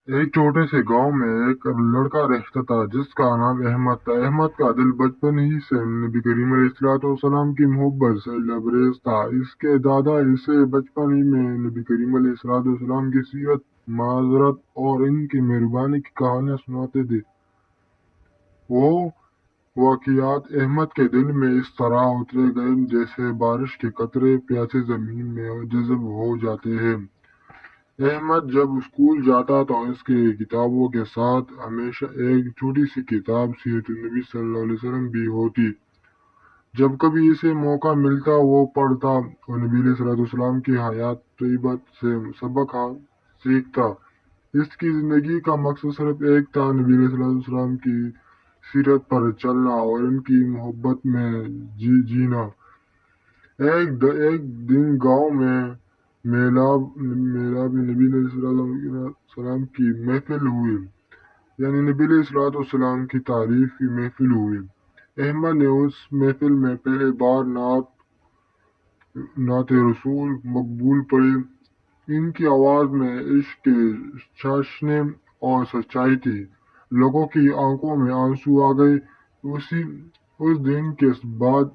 एक छोटे से गांव में एक लड़का रहता था जिसका नाम अहमद था। अहमद का दिल बचपन ही से नबी करीम अलैहिस्सलाम की मोहब्बत से लबरेज था। इसके दादा इसे बचपन ही में नबी करीम अलैहिस्सलाम की सीरत, माजरत और इनकी मेहरबानी की कहानियां सुनाते थे। वो वाक़ियात अहमद के दिल में इस तरह उतरे गए जैसे बारिश के कतरे प्यासी जमीन में जज़्ब हो जाते हैं। अहमद जब स्कूल जाता तो इसकी किताबों के साथ हमेशा एक छोटी सी किताब सीरत नबी सल्लल्लाहु अलैहि वसल्लम भी होती। जब कभी इसे मौका मिलता वो पढ़ता और नबी सल्लल्लाहु की हयात तैयबा से सबक सीखता। इसकी जिंदगी का मकसद सिर्फ एक था, नबी सल्लल्लाहु की सीरत पर चलना और इनकी मोहब्बत में जीना। एक दिन गांव में मेला मेला में नबी सल्लम की महफिल हुई, यानी नबी सल्लम की तारीफ की महफिल हुई। अहमद ने उस महफिल में पहले बार नाते रसूल मकबूल पढ़े। इनकी आवाज में इश्क के चाशने और सच्चाई थी। लोगों की आंखों में आंसू आ गए। उसी उस दिन के बाद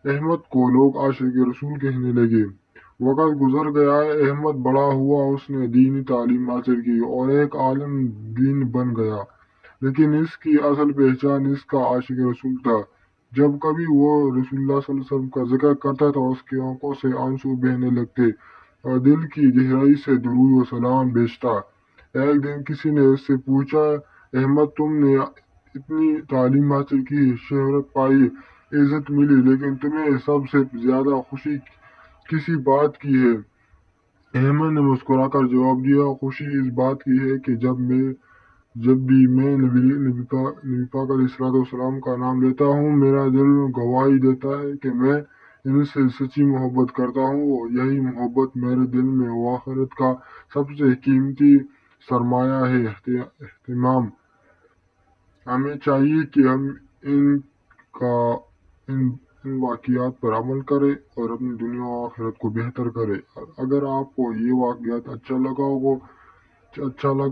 अहमद को लोग आशिक रसूल कहने लगे। वक़्त गुजर गया, अहमद बड़ा हुआ, उसने दीनी तालीम हासिल की और एक आलिम दीन बन गया। लेकिन इसकी असल पहचान इसका आशिक रसूल था। जब कभी वो रसूलुल्लाह सल्लल्लाहु अलैहि वसल्लम का जिक्र करता था उसकी आंखों से आंसू बहने लगते और दिल की गहराई से दुरूद व सलाम भेजता। एक दिन किसी ने उससे पूछा, अहमद तुमने इतनी तालीम हासिल की, शोहरत पाई, इज्जत मिली, लेकिन तुम्हें सबसे ज्यादा खुशी किसी बात की है? अहमद ने मुस्कुराकर जवाब दिया, खुशी इस बात की है कि जब भी मैं नबी पाक अलैहिस्सलाम का नाम लेता हूँ मेरा दिल गवाही देता है कि मैं इनसे सच्ची मोहब्बत करता हूँ और यही मोहब्बत मेरे दिल में वो आखिरत का सबसे कीमती सरमाया है। एहतिमाम हमें चाहिए कि हम इनका इन इन वाक़ियात पर अमल करें और अपनी दुनिया और आखिरत को बेहतर करें। अगर आपको ये वाक़ियात अच्छा लगा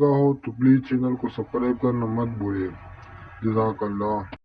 हो तो प्लीज़ चैनल को सब्सक्राइब करना मत भूलिए। जज़ाकल्लाह।